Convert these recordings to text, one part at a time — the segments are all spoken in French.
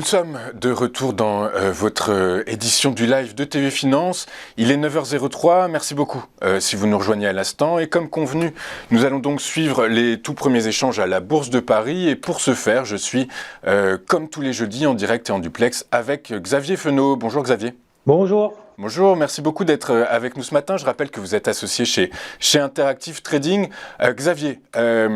sommes de retour dans votre édition du live de TV Finance. Il est 9h03, merci beaucoup si vous nous rejoignez à l'instant. Et comme convenu, nous allons donc suivre les tout premiers échanges à la Bourse de Paris. Et pour ce faire, je suis, comme tous les jeudis, en direct et en duplex avec Xavier Fenot. Bonjour Xavier. Bonjour. Bonjour, merci beaucoup d'être avec nous ce matin. Je rappelle que vous êtes associé chez Interactive Trading. Xavier, à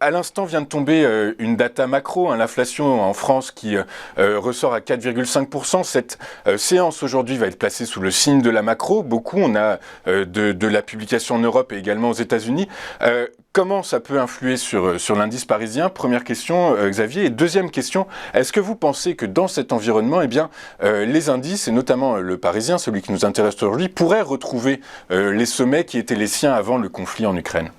l'instant vient de tomber une data macro, l'inflation en France qui ressort à 4,5%. Cette séance aujourd'hui va être placée sous le signe de la macro. On a de la publication en Europe et également aux États-Unis. Comment ça peut influer sur l'indice parisien? Première question, Xavier. Et deuxième question, est-ce que vous pensez que dans cet environnement, les indices, et notamment le parisien, celui qui nous intéresse aujourd'hui, pourraient retrouver les sommets qui étaient les siens avant le conflit en Ukraine?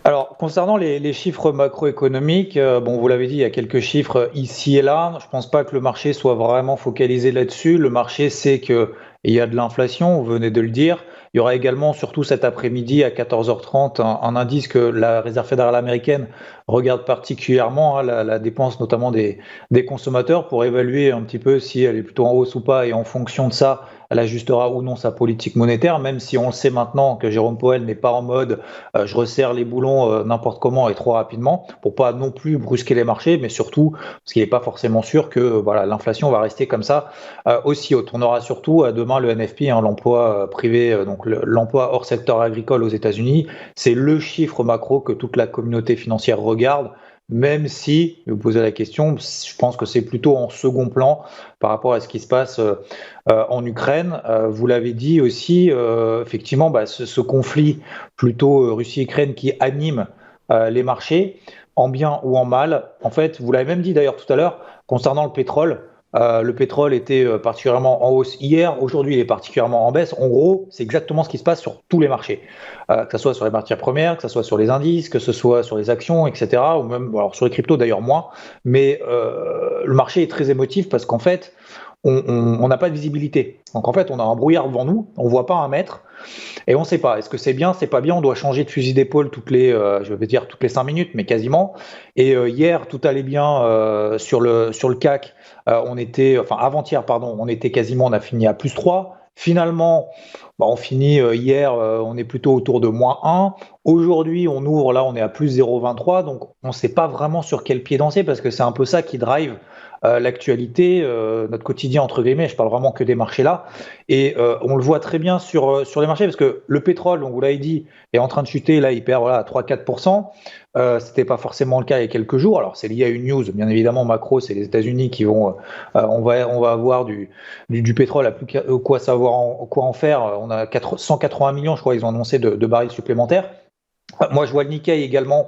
Alors, concernant les chiffres macroéconomiques, vous l'avez dit, il y a quelques chiffres ici et là. Je ne pense pas que le marché soit vraiment focalisé là-dessus. Le marché sait qu'il y a de l'inflation, vous venez de le dire. Il y aura également, surtout cet après-midi à 14h30, un indice que la Réserve fédérale américaine regarde particulièrement, la dépense notamment des consommateurs, pour évaluer un petit peu si elle est plutôt en hausse ou pas, et en fonction de ça, elle ajustera ou non sa politique monétaire, même si on le sait maintenant que Jérôme Powell n'est pas en mode je resserre les boulons n'importe comment et trop rapidement, pour pas non plus brusquer les marchés, mais surtout parce qu'il n'est pas forcément sûr que l'inflation va rester comme ça aussi haute. On aura surtout demain le NFP, l'emploi privé, donc l'emploi hors secteur agricole aux États-Unis. C'est le chiffre macro que toute la communauté financière regarde, même si, vous posez la question, je pense que c'est plutôt en second plan par rapport à ce qui se passe en Ukraine. Vous l'avez dit aussi, effectivement, ce conflit plutôt Russie-Ukraine qui anime les marchés, en bien ou en mal. En fait, vous l'avez même dit d'ailleurs tout à l'heure, concernant le pétrole. Le pétrole était particulièrement en hausse hier, aujourd'hui il est particulièrement en baisse. En gros, c'est exactement ce qui se passe sur tous les marchés, que ce soit sur les matières premières, que ce soit sur les indices, que ce soit sur les actions, etc. Ou même sur les cryptos d'ailleurs moins. Mais le marché est très émotif parce qu'en fait, on n'a pas de visibilité. Donc en fait, on a un brouillard devant nous, on ne voit pas un mètre. Et on ne sait pas, est-ce que c'est bien, c'est pas bien, on doit changer de fusil d'épaule toutes les 5 minutes, mais quasiment. Et hier, tout allait bien sur le CAC, avant-hier, pardon, on a fini à plus 3. Finalement, on finit hier, on est plutôt autour de moins 1. Aujourd'hui, on ouvre, là, on est à plus 0,23, donc on ne sait pas vraiment sur quel pied danser, parce que c'est un peu ça qui drive l'actualité, notre quotidien entre guillemets. Je parle vraiment que des marchés là, et on le voit très bien sur les marchés, parce que le pétrole, on vous l'avait dit, est en train de chuter. Là, il perd 3-4%. C'était pas forcément le cas il y a quelques jours. Alors c'est lié à une news, bien évidemment, macro. C'est les États-Unis qui vont, on va avoir du pétrole à plus quoi savoir quoi en faire. On a 180 millions, je crois, ils ont annoncé de barils supplémentaires. Moi, je vois le Nikkei également.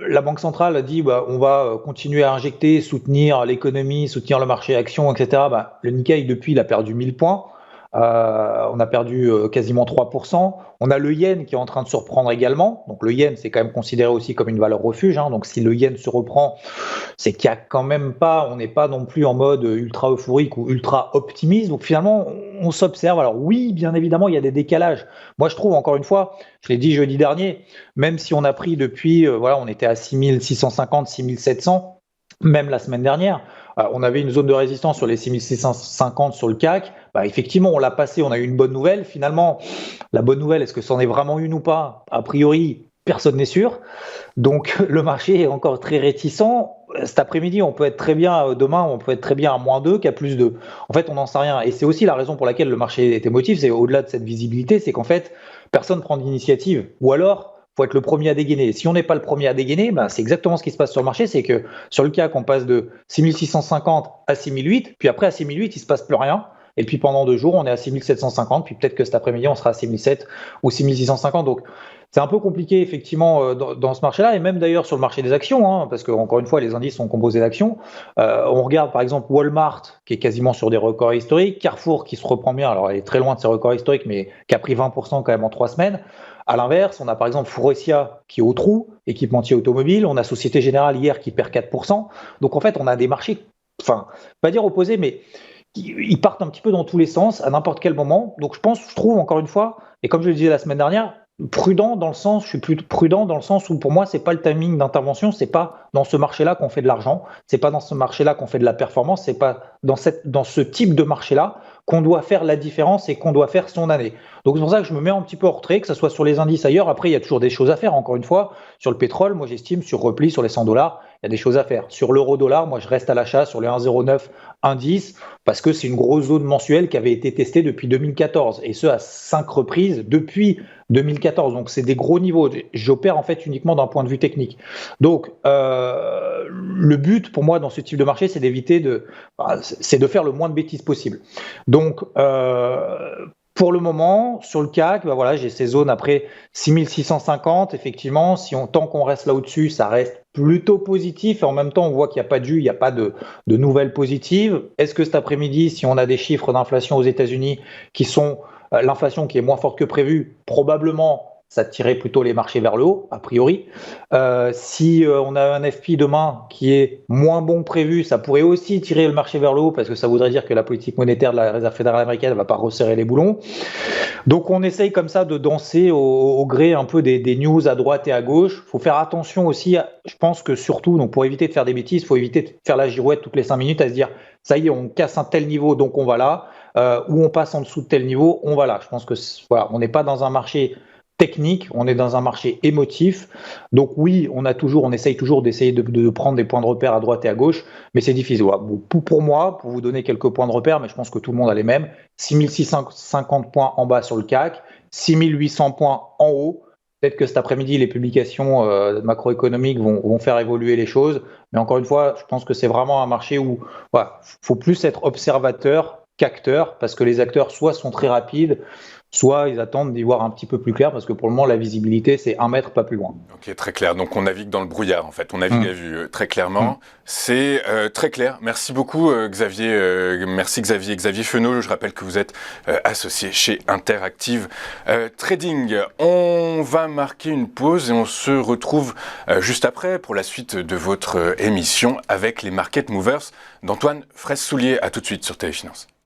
La Banque centrale a dit on va continuer à injecter, soutenir l'économie, soutenir le marché actions, etc. Le Nikkei, depuis, il a perdu 1000 points. On a perdu quasiment 3%. On a le yen qui est en train de se reprendre également. Donc le yen, c'est quand même considéré aussi comme une valeur refuge. Donc si le yen se reprend, c'est qu'il y a quand même pas, on n'est pas non plus en mode ultra euphorique ou ultra optimiste. Donc finalement, on s'observe. Alors oui, bien évidemment, il y a des décalages. Moi, je trouve, encore une fois, je l'ai dit jeudi dernier, même si on a pris depuis, on était à 6650, 6700, même la semaine dernière, on avait une zone de résistance sur les 6650 sur le CAC. Effectivement, on l'a passé, on a eu une bonne nouvelle. Finalement, la bonne nouvelle, est-ce que c'en est vraiment une ou pas? A priori, personne n'est sûr. Donc, le marché est encore très réticent. Cet après-midi, on peut être très bien, demain, on peut être très bien à -2 qu'à +2. En fait, on n'en sait rien. Et c'est aussi la raison pour laquelle le marché est émotif, c'est au-delà de cette visibilité, c'est qu'en fait, personne ne prend d'initiative. Ou alors, faut être le premier à dégainer. Si on n'est pas le premier à dégainer, c'est exactement ce qui se passe sur le marché, c'est que sur le CAC, on passe de 6650 à 6008, puis après à 6008, il se passe plus rien. Et puis pendant 2 jours, on est à 6750, puis peut-être que cet après-midi, on sera à 6007 ou 6650. Donc c'est un peu compliqué effectivement dans ce marché-là, et même d'ailleurs sur le marché des actions, parce que encore une fois, les indices sont composés d'actions. On regarde par exemple Walmart, qui est quasiment sur des records historiques, Carrefour qui se reprend bien, alors elle est très loin de ses records historiques, mais qui a pris 20% quand même en 3 semaines. À l'inverse, on a par exemple Faurecia qui est au trou, équipementier automobile. On a Société Générale hier qui perd 4%. Donc en fait, on a des marchés, pas dire opposés, mais ils partent un petit peu dans tous les sens à n'importe quel moment. Donc je trouve encore une fois, et comme je le disais la semaine dernière, Prudent dans le sens, je suis plus prudent dans le sens où pour moi, c'est pas le timing d'intervention, c'est pas dans ce marché-là qu'on fait de l'argent, c'est pas dans ce marché-là qu'on fait de la performance, c'est pas dans ce type de marché-là qu'on doit faire la différence et qu'on doit faire son année. Donc c'est pour ça que je me mets un petit peu en retrait, que ce soit sur les indices ailleurs. Après, il y a toujours des choses à faire. Encore une fois, sur le pétrole, moi j'estime sur repli sur les 100 dollars, il y a des choses à faire. Sur l'euro-dollar, moi je reste à l'achat sur les 1,09, 1,10 parce que c'est une grosse zone mensuelle qui avait été testée depuis 2014 et ce à 5 reprises depuis 2014. Donc c'est des gros niveaux. J'opère en fait uniquement d'un point de vue technique. Donc le but pour moi dans ce type de marché, c'est c'est de faire le moins de bêtises possible. Donc pour le moment, sur le CAC, voilà, j'ai ces zones après 6650. Effectivement, tant qu'on reste là au-dessus, ça reste plutôt positif. Et en même temps, on voit qu'il n'y a pas de jus, il n'y a pas de nouvelles positives. Est-ce que cet après-midi, si on a des chiffres d'inflation aux États-Unis qui sont l'inflation qui est moins forte que prévu, probablement ça tirerait plutôt les marchés vers le haut, a priori. Si on a un FP demain qui est moins bon que prévu, ça pourrait aussi tirer le marché vers le haut parce que ça voudrait dire que la politique monétaire de la Réserve fédérale américaine ne va pas resserrer les boulons. Donc on essaye comme ça de danser au gré un peu des news à droite et à gauche. Il faut faire attention aussi, je pense que surtout, donc pour éviter de faire des bêtises, il faut éviter de faire la girouette toutes les 5 minutes à se dire ça y est, on casse un tel niveau, donc on va là. Ou on passe en dessous de tel niveau, on va là. Je pense que voilà, on n'est pas dans un marché technique, on est dans un marché émotif. Donc oui, on essaye toujours d'essayer de prendre des points de repère à droite et à gauche, mais c'est difficile. Voilà. Bon, pour moi, pour vous donner quelques points de repère, mais je pense que tout le monde a les mêmes, 6650 points en bas sur le CAC, 6800 points en haut. Peut-être que cet après-midi, les publications macroéconomiques vont faire évoluer les choses. Mais encore une fois, je pense que c'est vraiment un marché où voilà, faut plus être observateur qu'acteur, parce que les acteurs soit sont très rapides, soit ils attendent d'y voir un petit peu plus clair, parce que pour le moment, la visibilité, c'est 1 mètre, pas plus loin. Ok, très clair. Donc on navigue dans le brouillard, en fait. On navigue à vue très clairement. C'est très clair. Merci beaucoup, Xavier. Merci, Xavier. Xavier Fenot, je rappelle que vous êtes associé chez Interactive Trading. On va marquer une pause et on se retrouve juste après pour la suite de votre émission avec les Market Movers d'Antoine Fraisse-Soulier. À tout de suite sur Téléfinance.